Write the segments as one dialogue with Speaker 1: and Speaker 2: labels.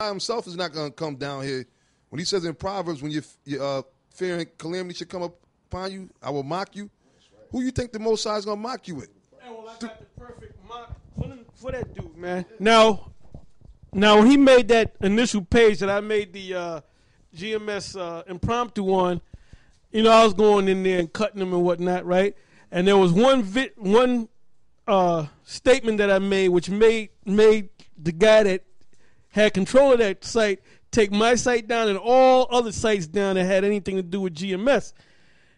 Speaker 1: himself is not going to come down here. When he says in Proverbs, when you're fearing calamity should come upon you, I will mock you. Who you think the Most High is going to mock you with?
Speaker 2: Hey, well, I got the perfect mock for that dude, man. Now, when he made that initial page that I made the GMS impromptu on, you know, I was going in there and cutting them and whatnot, right? And there was one statement that I made, which made the guy that had control of that site take my site down and all other sites down that had anything to do with GMS.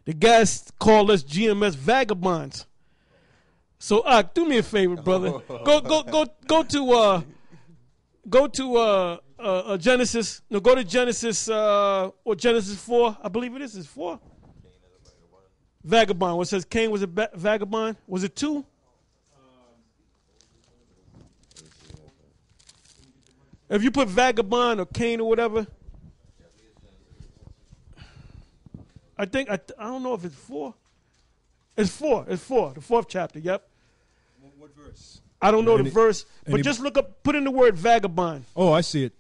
Speaker 2: The guys called us GMS vagabonds. So, do me a favor, brother. Go to Genesis. No, go to Genesis or Genesis 4. I believe it is 4. Vagabond. What says Cain was a vagabond? Was it 2? If you put vagabond or Cain or whatever, I don't know if it's 4. It's 4. It's 4. The 4th chapter. Yep.
Speaker 3: What verse?
Speaker 2: I don't know the verse, but just put in the word vagabond.
Speaker 3: Oh, I see it.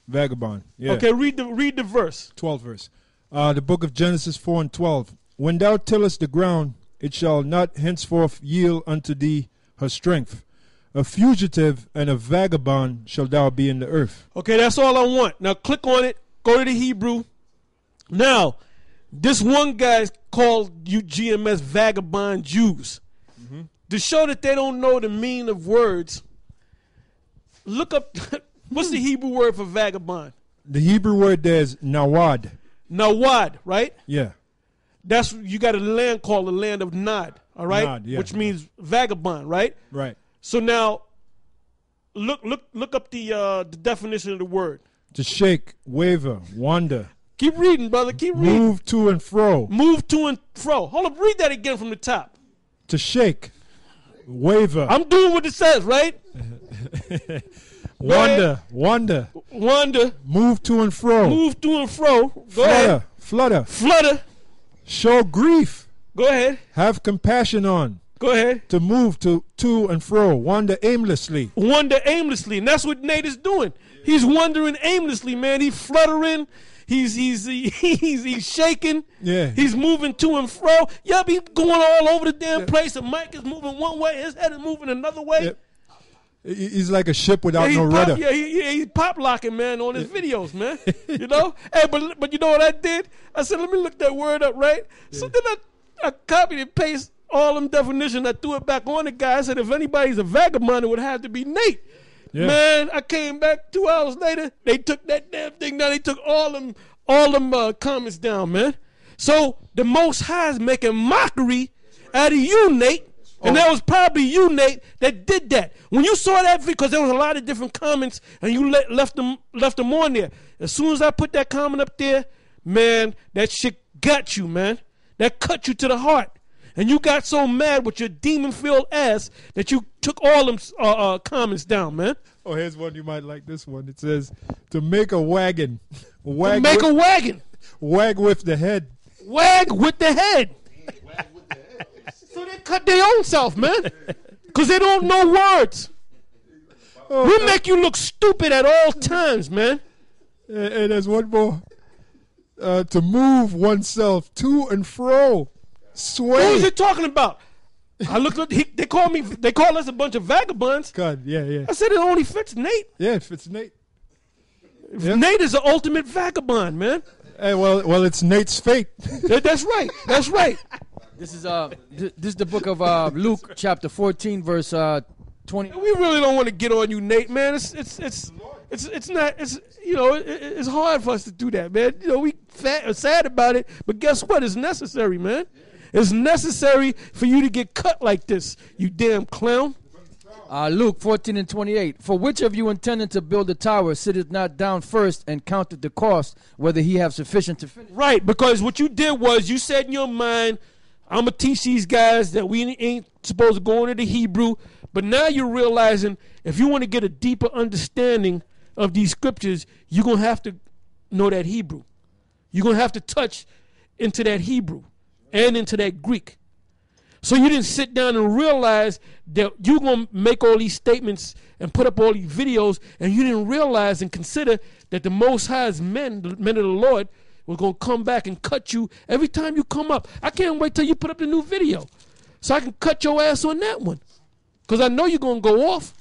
Speaker 3: Vagabond. Yeah.
Speaker 2: Okay, read the verse.
Speaker 3: 12th verse. The book of Genesis 4:12. When thou tillest the ground, it shall not henceforth yield unto thee her strength. A fugitive and a vagabond shall thou be in the earth.
Speaker 2: Okay, that's all I want. Now click on it. Go to the Hebrew. Now, this one guy called you GMS vagabond Jews. Mm-hmm. To show that they don't know the meaning of words, look up, what's the Hebrew word for vagabond?
Speaker 3: The Hebrew word there is nawad.
Speaker 2: Nawad, right?
Speaker 3: Yeah.
Speaker 2: You got a land called the land of Nod, all right?
Speaker 3: Nod, yeah.
Speaker 2: Which means vagabond, right?
Speaker 3: Right.
Speaker 2: So now, look up the definition of the word.
Speaker 3: To shake, waver, wander.
Speaker 2: Keep reading, brother. Keep reading.
Speaker 3: Move to and fro.
Speaker 2: Move to and fro. Hold up. Read that again from the top.
Speaker 3: To shake, waver.
Speaker 2: I'm doing what it says, right?
Speaker 3: Wander.
Speaker 2: Wander.
Speaker 3: Move to and fro.
Speaker 2: Move to and fro. Go ahead.
Speaker 3: Flutter. Show grief.
Speaker 2: Go ahead.
Speaker 3: Have compassion on.
Speaker 2: Go ahead.
Speaker 3: To move to and fro. Wander aimlessly.
Speaker 2: And that's what Nate is doing. He's wandering aimlessly, man. He's fluttering. He's shaking.
Speaker 3: Yeah.
Speaker 2: He's moving to and fro. Yup, he's going all over the damn place. The mic is moving one way. His head is moving another way.
Speaker 3: Yep. He's like a ship without no rudder.
Speaker 2: He's pop locking, man, on his videos, man. You know? Hey, but you know what I did? I said, let me look that word up, right? Yeah. So then I copied and pasted all them definitions. I threw it back on the guy. I said, if anybody's a vagabond, it would have to be Nate. Yeah. Man, I came back 2 hours later. They took that damn thing down. They took all them comments down, man. So the Most High is making mockery out of you, Nate. And that was probably you, Nate, that did that. When you saw that video, because there was a lot of different comments, and you left them on there. As soon as I put that comment up there, man, that shit got you, man. That cut you to the heart. And you got so mad with your demon-filled ass that you took all them comments down, man.
Speaker 3: Oh, here's one you might like. This one. It says, to make a wagon.
Speaker 2: To make a wagon.
Speaker 3: Wag with the head.
Speaker 2: Wag with the head. So they cut their own self, man. Because they don't know words. We make you look stupid at all times, man.
Speaker 3: And there's one more. To move oneself to and fro. Sway.
Speaker 2: Who is it talking about? I looked up. They call us a bunch of vagabonds.
Speaker 3: God, yeah.
Speaker 2: I said it only fits Nate.
Speaker 3: Yeah, it fits Nate.
Speaker 2: Yeah. Nate is the ultimate vagabond, man.
Speaker 3: Hey, well, it's Nate's fate.
Speaker 2: That's right.
Speaker 4: This is the book of Luke, chapter 14, verse 20.
Speaker 2: We really don't want to get on you, Nate, man. It's hard for us to do that, man. You know, we sad about it, but guess what? It's necessary, man. It's necessary for you to get cut like this, you damn clown.
Speaker 4: Luke 14:28. For which of you intending to build a tower sitteth not down first and counted the cost, whether he have sufficient to finish?
Speaker 2: Right, because what you did was you said in your mind, I'm going to teach these guys that we ain't supposed to go into the Hebrew. But now you're realizing if you want to get a deeper understanding of these scriptures, you're going to have to know that Hebrew. You're going to have to touch into that Hebrew and into that Greek. So you didn't sit down and realize that you're going to make all these statements and put up all these videos, and you didn't realize and consider that the Most High's men, the men of the Lord, was going to come back and cut you every time you come up. I can't wait till you put up the new video so I can cut your ass on that one, because I know you're going to go off.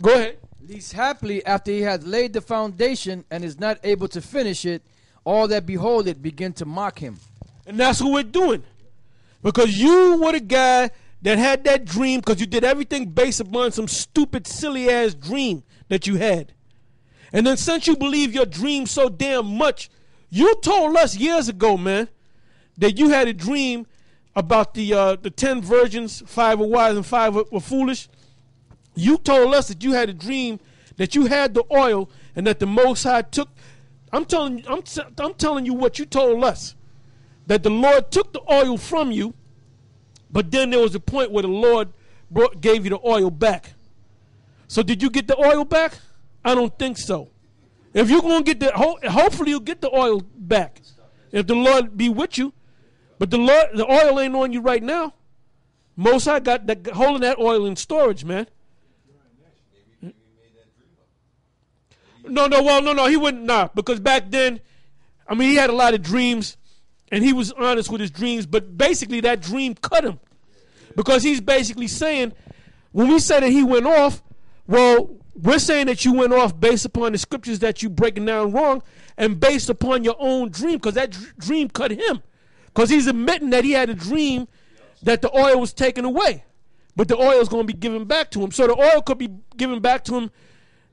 Speaker 2: Go ahead.
Speaker 4: Least happily, after he had laid the foundation and is not able to finish it, all that behold it begin to mock him.
Speaker 2: And that's what we're doing. Because you were the guy that had that dream, because you did everything based upon some stupid, silly-ass dream that you had. And then since you believe your dream so damn much, you told us years ago, man, that you had a dream about the 10 virgins, 5 were wise and 5 were foolish. You told us that you had a dream that you had the oil and that the Most High took. I'm telling you what you told us. That the Lord took the oil from you, but then there was a point where the Lord gave you the oil back. So did you get the oil back? I don't think so. If you're going to get hopefully you'll get the oil back. If the Lord be with you. But the oil ain't on you right now. Most High got holding that oil in storage, man. No, he wouldn't, because back then, I mean, he had a lot of dreams. And he was honest with his dreams, but basically that dream cut him. Because he's basically saying, when we say that he went off, well, we're saying that you went off based upon the scriptures that you breaking down wrong and based upon your own dream, because that dream cut him. Because he's admitting that he had a dream that the oil was taken away, but the oil is going to be given back to him. So the oil could be given back to him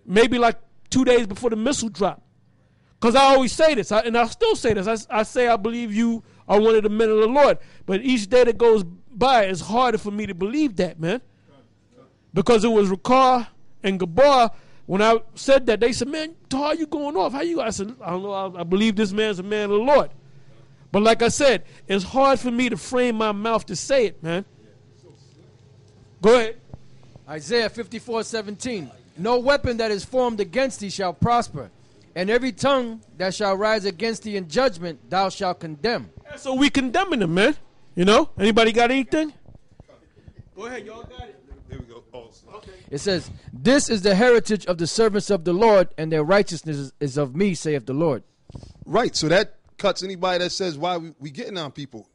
Speaker 2: maybe like 2 days before the missile drop. Because I always say this, and I'll still say this. I say I believe you are one of the men of the Lord. But each day that goes by, it's harder for me to believe that, man. Because it was Rakar and Gabar, when I said that, they said, man, how are you going off? How you? I said, I don't know. I believe this man's a man of the Lord. But like I said, it's hard for me to frame my mouth to say it, man. Go ahead.
Speaker 4: Isaiah 54:17. No weapon that is formed against thee shall prosper. And every tongue that shall rise against thee in judgment, thou shalt condemn.
Speaker 2: So we condemning them, man. You know? Anybody got anything? Go ahead, y'all got it.
Speaker 1: There we go. Oh,
Speaker 2: okay.
Speaker 4: It says, this is the heritage of the servants of the Lord, and their righteousness is of me, saith the Lord.
Speaker 1: right. So that cuts anybody that says why we getting on people.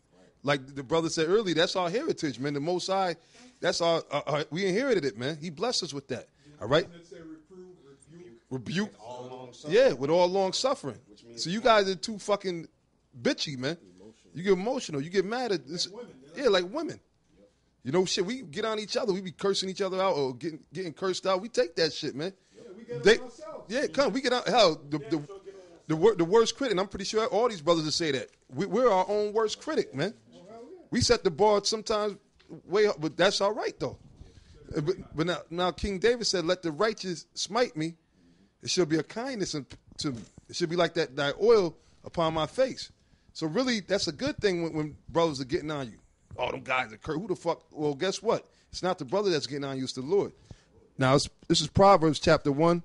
Speaker 1: Like the brother said earlier, that's our heritage, man. The Most High, that's our we inherited it, man. He blessed us with that. All right? Rebuke. Yeah, with all long suffering. So you guys are too fucking bitchy, man. You get emotional. You get mad at this. Yeah, like women. You know, shit, we get on each other. We be cursing each other out or getting cursed out. We take that shit, man. Yeah, come. We get out. Hell, the worst critic, and I'm pretty sure all these brothers will say that. We're our own worst critic, man. We set the bar sometimes way up, but that's all right, though. But now King David said, let the righteous smite me. It should be a kindness to me. It should be like that oil upon my face. So really, that's a good thing when brothers are getting on you. Oh, them guys are cursed. Who the fuck? Well, guess what? It's not the brother that's getting on you. It's the Lord. Now, this is Proverbs chapter 1,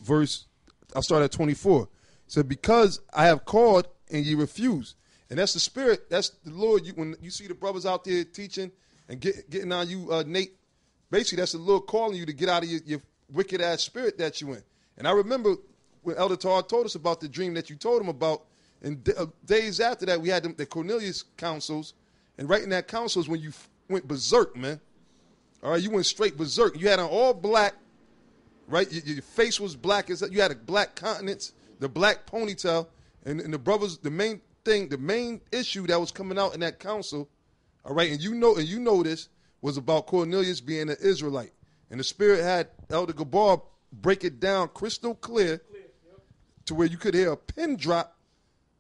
Speaker 1: verse, I'll start at 24. It said, because I have called and ye refuse. And that's the spirit. That's the Lord. When you see the brothers out there teaching and getting on you, Nate, basically that's the Lord calling you to get out of your wicked-ass spirit that you in. And I remember when Elder Tar told us about the dream that you told him about, and days after that, we had the Cornelius councils, and right in that council is when you went berserk, man. All right, you went straight berserk. You had on all black, right? Your face was black. You had a black countenance, the black ponytail, and the brothers, the main issue that was coming out in that council, all right, and you know this, was about Cornelius being an Israelite. And the Spirit had Elder Gabar break it down crystal clear to where you could hear a pin drop,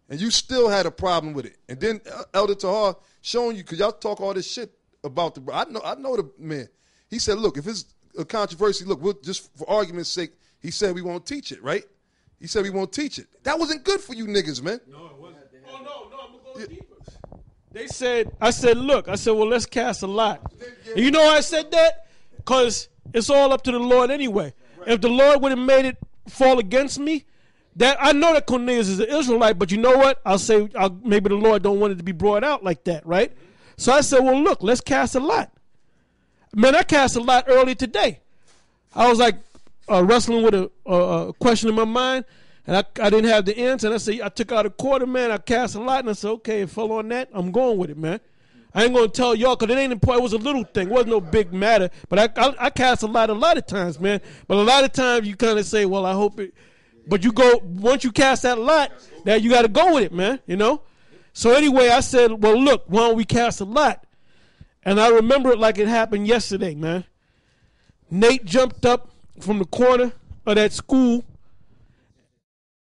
Speaker 1: and you still had a problem with it. And then Elder Tahar showing you, because y'all talk all this shit about I know the man. He said, look, if it's a controversy, look, we'll just for argument's sake, he said we won't teach it, right? He said we won't teach it. That wasn't good for you niggas, man.
Speaker 2: No, it wasn't. Oh, no, I'm going to go deeper. They said, I said, well, let's cast a lot. And you know why I said that? Because it's all up to the Lord anyway. If the Lord would have made it fall against me, that I know that Cornelius is an Israelite, but you know what? I'll say maybe the Lord don't want it to be brought out like that, right? So I said, well, look, let's cast a lot. Man, I cast a lot early today. I was like wrestling with a question in my mind, and I didn't have the answer. And I said, I took out a quarter, man. I cast a lot, and I said, okay, it fell on that. I'm going with it, man. I ain't going to tell y'all because it ain't important. It was a little thing. It wasn't no big matter. But I cast a lot of times, man. But a lot of times you kind of say, well, I hope it. But you go, once you cast that lot, now you got to go with it, man, you know. So anyway, I said, well, look, why don't we cast a lot? And I remember it like it happened yesterday, man. Nate jumped up from the corner of that school